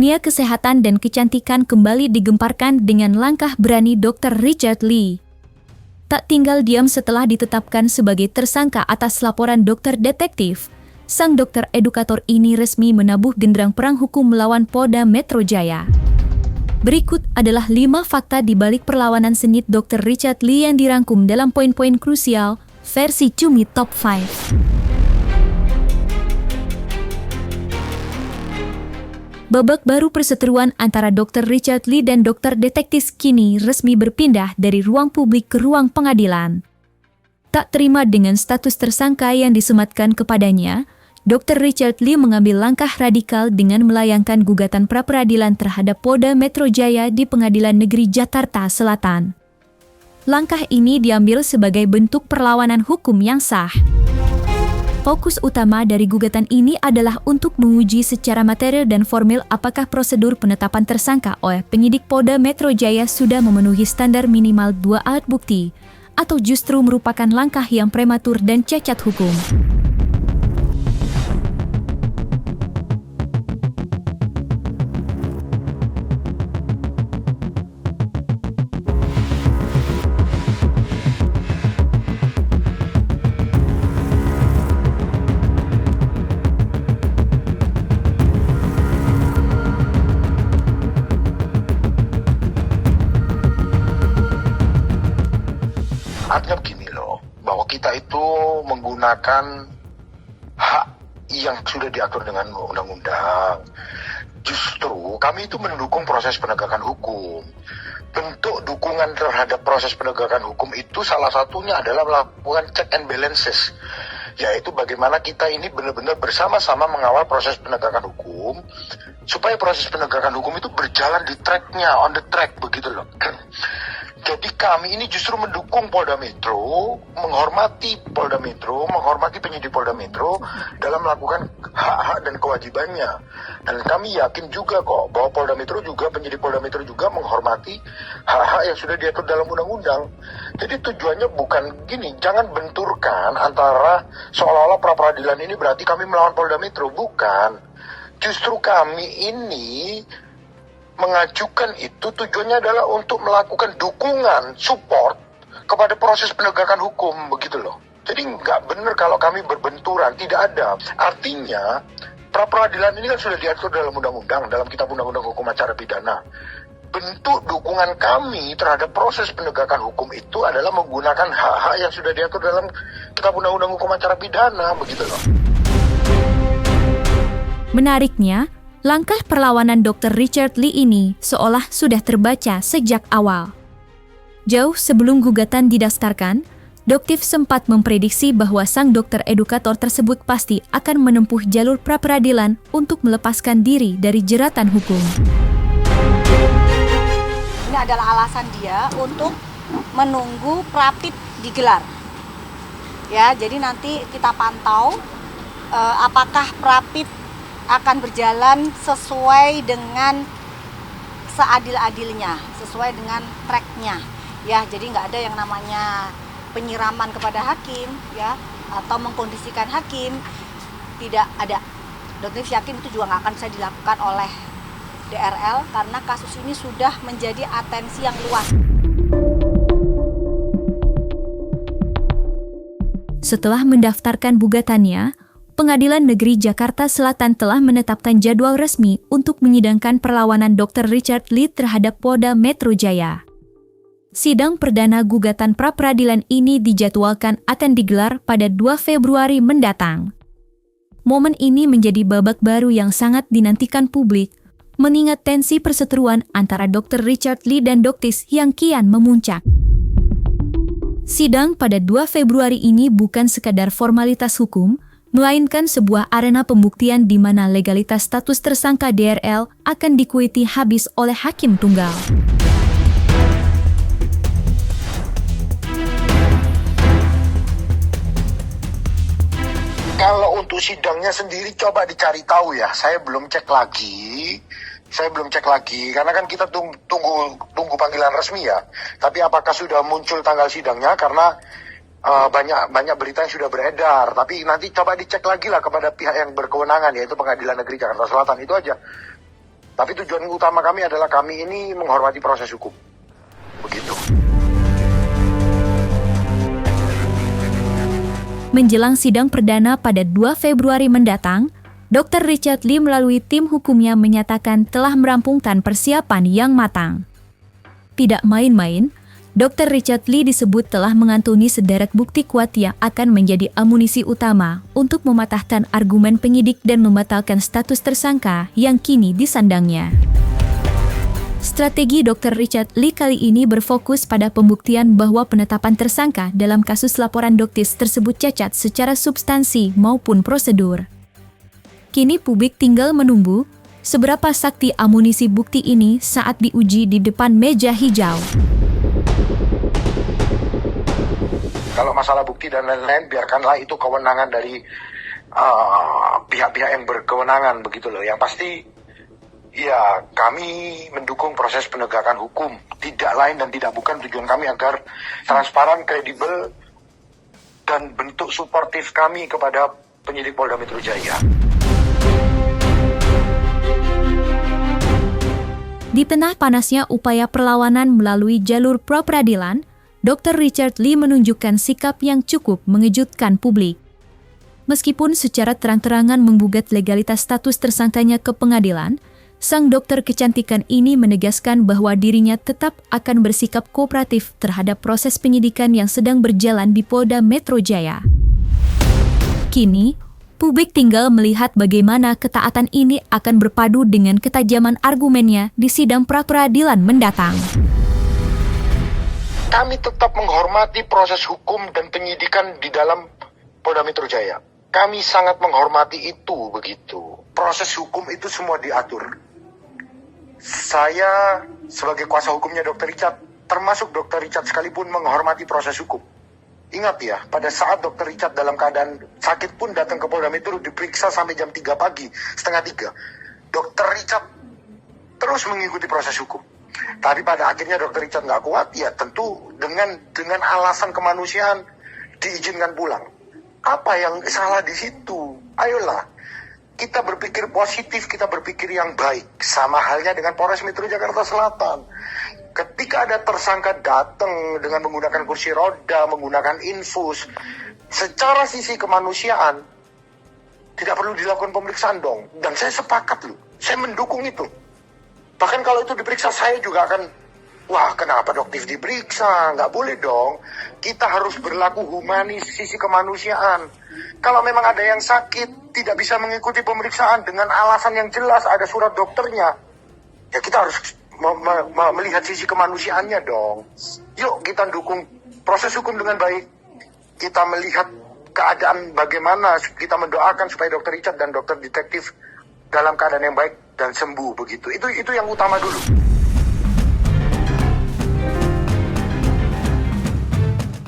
Dunia kesehatan dan kecantikan kembali digemparkan dengan langkah berani Dr. Richard Lee. Tak tinggal diam setelah ditetapkan sebagai tersangka atas laporan dokter detektif, sang dokter edukator ini resmi menabuh genderang perang hukum melawan Polda Metro Jaya. Berikut adalah 5 fakta di balik perlawanan sengit Dr. Richard Lee yang dirangkum dalam poin-poin krusial versi Cumi Top 5. Babak baru perseteruan antara Dr. Richard Lee dan dokter detektif kini resmi berpindah dari ruang publik ke ruang pengadilan. Tak terima dengan status tersangka yang disematkan kepadanya, Dr. Richard Lee mengambil langkah radikal dengan melayangkan gugatan pra-peradilan terhadap Polda Metro Jaya di Pengadilan Negeri Jakarta Selatan. Langkah ini diambil sebagai bentuk perlawanan hukum yang sah. Fokus utama dari gugatan ini adalah untuk menguji secara material dan formil apakah prosedur penetapan tersangka oleh penyidik Polda Metro Jaya sudah memenuhi standar minimal 2 alat bukti, atau justru merupakan langkah yang prematur dan cacat hukum. Artinya begini loh, bahwa kita itu menggunakan hak yang sudah diatur dengan undang-undang. Justru kami itu mendukung proses penegakan hukum. Bentuk dukungan terhadap proses penegakan hukum itu salah satunya adalah melakukan check and balances, yaitu bagaimana kita ini benar-benar bersama-sama mengawal proses penegakan hukum, supaya proses penegakan hukum itu berjalan di tracknya, on the track begitu loh. Jadi kami ini justru mendukung Polda Metro, menghormati Polda Metro, menghormati penyidik Polda Metro dalam melakukan hak-hak dan kewajibannya. Dan kami yakin juga kok bahwa Polda Metro juga, penyidik Polda Metro juga menghormati hak-hak yang sudah diatur dalam undang-undang. Jadi tujuannya bukan gini, jangan benturkan antara seolah-olah pra-peradilan ini berarti kami melawan Polda Metro, bukan. Justru kami ini mengajukan itu tujuannya adalah untuk melakukan dukungan, support kepada proses penegakan hukum, begitu loh. Jadi nggak benar kalau kami berbenturan, tidak ada. Artinya, pra-peradilan ini kan sudah diatur dalam undang-undang, dalam kitab undang-undang hukum acara pidana. Bentuk dukungan kami terhadap proses penegakan hukum itu adalah menggunakan hak-hak yang sudah diatur dalam kitab undang-undang hukum acara pidana, begitu loh. Menariknya, langkah perlawanan Dr. Richard Lee ini seolah sudah terbaca sejak awal. Jauh sebelum gugatan didaftarkan, Doktif sempat memprediksi bahwa sang dokter edukator tersebut pasti akan menempuh jalur pra-peradilan untuk melepaskan diri dari jeratan hukum. Ini adalah alasan dia untuk menunggu prapit digelar. Ya, jadi nanti kita pantau apakah prapit akan berjalan sesuai dengan seadil-adilnya, sesuai dengan tracknya, ya. Jadi nggak ada yang namanya penyiraman kepada hakim, ya, atau mengkondisikan hakim, tidak ada. Dokter yakin itu juga nggak akan bisa dilakukan oleh DRL karena kasus ini sudah menjadi atensi yang luas. Setelah mendaftarkan gugatannya, Pengadilan Negeri Jakarta Selatan telah menetapkan jadwal resmi untuk menyidangkan perlawanan Dr. Richard Lee terhadap Polda Metro Jaya. Sidang perdana gugatan pra-peradilan ini dijadwalkan akan digelar pada 2 Februari mendatang. Momen ini menjadi babak baru yang sangat dinantikan publik, mengingat tensi perseteruan antara Dr. Richard Lee dan Doktis yang kian memuncak. Sidang pada 2 Februari ini bukan sekadar formalitas hukum, melainkan sebuah arena pembuktian di mana legalitas status tersangka DRL akan dikuiti habis oleh hakim tunggal. Kalau untuk sidangnya sendiri coba dicari tahu ya, saya belum cek lagi karena kan kita tunggu panggilan resmi ya. Tapi apakah sudah muncul tanggal sidangnya, karena banyak berita yang sudah beredar, tapi nanti coba dicek lagi lah kepada pihak yang berkewenangan, yaitu Pengadilan Negeri Jakarta Selatan, itu aja. Tapi tujuan utama kami adalah kami ini menghormati proses hukum. Begitu. Menjelang sidang perdana pada 2 Februari mendatang, Dr. Richard Lee melalui tim hukumnya menyatakan telah merampungkan persiapan yang matang. Tidak main-main, Dr. Richard Lee disebut telah mengantongi sederet bukti kuat yang akan menjadi amunisi utama untuk mematahkan argumen penyidik dan membatalkan status tersangka yang kini disandangnya. Strategi Dr. Richard Lee kali ini berfokus pada pembuktian bahwa penetapan tersangka dalam kasus laporan doktis tersebut cacat secara substansi maupun prosedur. Kini publik tinggal menunggu seberapa sakti amunisi bukti ini saat diuji di depan meja hijau. Kalau masalah bukti dan lain-lain, biarkanlah itu kewenangan dari pihak-pihak yang berkewenangan begitu loh. Yang pasti, ya kami mendukung proses penegakan hukum. Tidak lain dan tidak bukan tujuan kami agar transparan, kredibel, dan bentuk suportif kami kepada penyidik Polda Metro Jaya. Di tengah panasnya upaya perlawanan melalui jalur pra-peradilan, Dr. Richard Lee menunjukkan sikap yang cukup mengejutkan publik. Meskipun secara terang-terangan menggugat legalitas status tersangkanya ke pengadilan, sang dokter kecantikan ini menegaskan bahwa dirinya tetap akan bersikap kooperatif terhadap proses penyidikan yang sedang berjalan di Polda Metro Jaya. Kini, publik tinggal melihat bagaimana ketaatan ini akan berpadu dengan ketajaman argumennya di sidang pra-peradilan mendatang. Kami tetap menghormati proses hukum dan penyidikan di dalam Polda Metro Jaya. Kami sangat menghormati itu begitu. Proses hukum itu semua diatur. Saya sebagai kuasa hukumnya Dr. Richard, termasuk Dr. Richard sekalipun menghormati proses hukum. Ingat ya, pada saat Dr. Richard dalam keadaan sakit pun datang ke Polda Metro diperiksa sampai jam 3 pagi, setengah 3. Dr. Richard terus mengikuti proses hukum. Tapi pada akhirnya Dr. Richard nggak kuat, ya tentu dengan alasan kemanusiaan diizinkan pulang. Apa yang salah di situ? Ayolah, kita berpikir positif, kita berpikir yang baik. Sama halnya dengan Polres Metro Jakarta Selatan. Ketika ada tersangka datang dengan menggunakan kursi roda, menggunakan infus, secara sisi kemanusiaan, tidak perlu dilakukan pemeriksaan dong. Dan saya sepakat loh, saya mendukung itu. Bahkan kalau itu diperiksa, saya juga akan, wah kenapa dokter diperiksa? Nggak boleh dong. Kita harus berlaku humanis, sisi kemanusiaan. Kalau memang ada yang sakit, tidak bisa mengikuti pemeriksaan dengan alasan yang jelas, ada surat dokternya, ya kita harus melihat sisi kemanusiaannya dong. Yuk kita dukung proses hukum dengan baik. Kita melihat keadaan bagaimana, kita mendoakan supaya Dr. Richard dan Dr. Detektif dalam keadaan yang baik dan sembuh begitu. Itu yang utama dulu.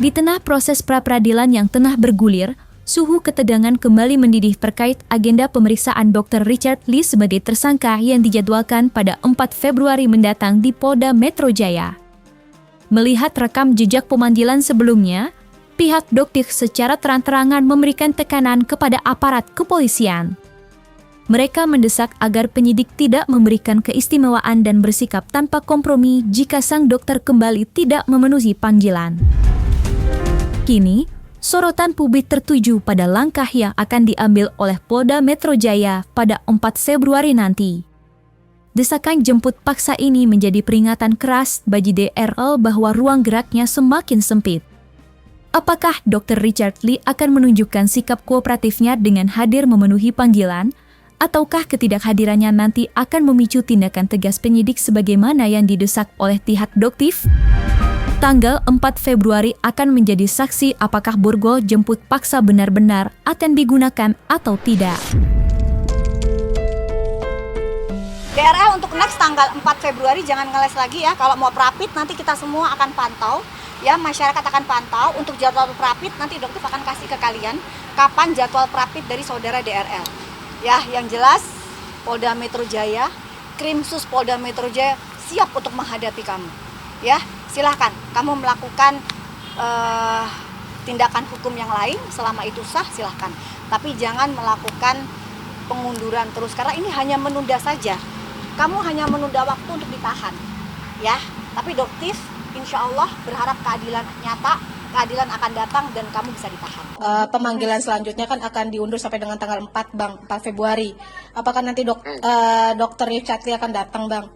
Di tengah proses pra-peradilan yang tengah bergulir, suhu ketegangan kembali mendidih terkait agenda pemeriksaan Dr. Richard Lee sebagai tersangka yang dijadwalkan pada 4 Februari mendatang di Polda Metro Jaya. Melihat rekam jejak pemanggilan sebelumnya, pihak Doktik secara terang-terangan memberikan tekanan kepada aparat kepolisian. Mereka mendesak agar penyidik tidak memberikan keistimewaan dan bersikap tanpa kompromi jika sang dokter kembali tidak memenuhi panggilan. Kini, sorotan publik tertuju pada langkah yang akan diambil oleh Polda Metro Jaya pada 4 Februari nanti. Desakan jemput paksa ini menjadi peringatan keras bagi DRL bahwa ruang geraknya semakin sempit. Apakah Dr. Richard Lee akan menunjukkan sikap kooperatifnya dengan hadir memenuhi panggilan, ataukah ketidakhadirannya nanti akan memicu tindakan tegas penyidik sebagaimana yang didesak oleh pihak Doktif? Tanggal 4 Februari akan menjadi saksi apakah borgol jemput paksa benar-benar akan digunakan atau tidak. DRL untuk next tanggal 4 Februari jangan ngeles lagi ya. Kalau mau prapit nanti kita semua akan pantau. Ya, masyarakat akan pantau untuk jadwal prapit, nanti Doktif akan kasih ke kalian kapan jadwal prapit dari saudara DRL. Ya, yang jelas Polda Metro Jaya, Krimsus Polda Metro Jaya siap untuk menghadapi kamu. Ya, silahkan kamu melakukan tindakan hukum yang lain selama itu sah, silahkan. Tapi jangan melakukan pengunduran terus karena ini hanya menunda saja. kamu hanya menunda waktu untuk ditahan, ya. Tapi Doktif, insya Allah berharap keadilan nyata, keadilan akan datang dan kamu bisa ditahan. Pemanggilan selanjutnya kan akan diundur sampai dengan tanggal 4, Bang, 4 Februari. Apakah nanti Dokter Richard Lee akan datang, Bang?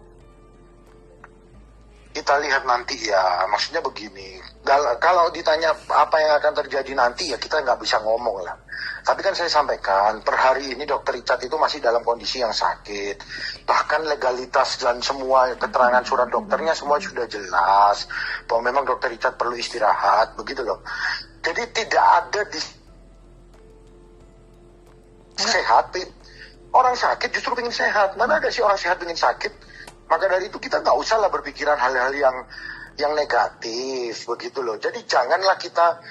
Kita lihat nanti ya, maksudnya begini, kalau ditanya apa yang akan terjadi nanti ya kita nggak bisa ngomong lah. Tapi kan saya sampaikan, per hari ini Dokter Richard itu masih dalam kondisi yang sakit. Bahkan legalitas dan semua keterangan surat dokternya semua sudah jelas bahwa memang Dokter Richard perlu istirahat, begitu loh. Jadi tidak ada sehat, orang sakit justru ingin sehat. Mana ada sih orang sehat ingin sakit? Maka dari itu kita nggak usah lah berpikiran hal-hal yang negatif, begitu loh. Jadi janganlah kita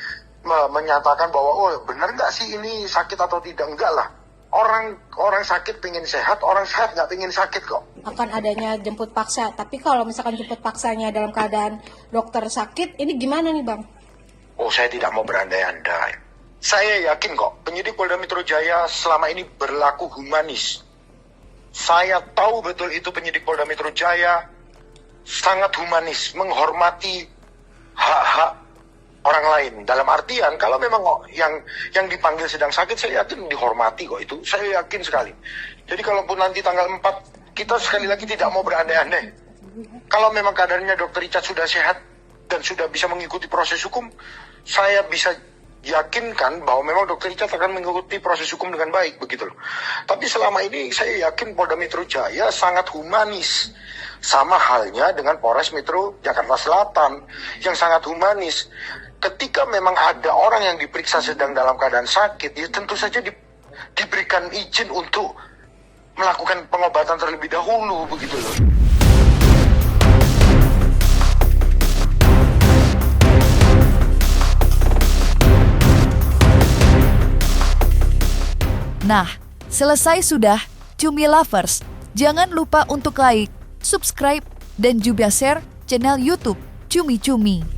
menyatakan bahwa oh benar nggak sih ini sakit atau tidak, enggak lah. Orang sakit pengen sehat, orang sehat nggak pengen sakit kok. Akan adanya jemput paksa, tapi kalau misalkan jemput paksanya dalam keadaan dokter sakit, ini gimana nih, Bang? Oh, saya tidak mau berandai-andai. Saya yakin kok penyidik Polda Metro Jaya selama ini berlaku humanis. Saya tahu betul itu penyidik Polda Metro Jaya sangat humanis, menghormati hak-hak orang lain. Dalam artian kalau memang yang dipanggil sedang sakit, saya yakin dihormati kok itu. Saya yakin sekali. Jadi kalaupun nanti tanggal 4, kita sekali lagi tidak mau berandai-andai. Kalau memang kadarnya Dr. Richard sudah sehat dan sudah bisa mengikuti proses hukum, saya bisa yakinkan bahwa memang Dr. Richard akan mengikuti proses hukum dengan baik, begitu loh. Tapi selama ini saya yakin Polda Metro Jaya sangat humanis. Sama halnya dengan Polres Metro Jakarta Selatan yang sangat humanis. Ketika memang ada orang yang diperiksa sedang dalam keadaan sakit, ya tentu saja diberikan izin untuk melakukan pengobatan terlebih dahulu, begitu loh. Nah, selesai sudah Cumi Lovers. Jangan lupa untuk like, subscribe, dan juga share channel YouTube Cumi Cumi.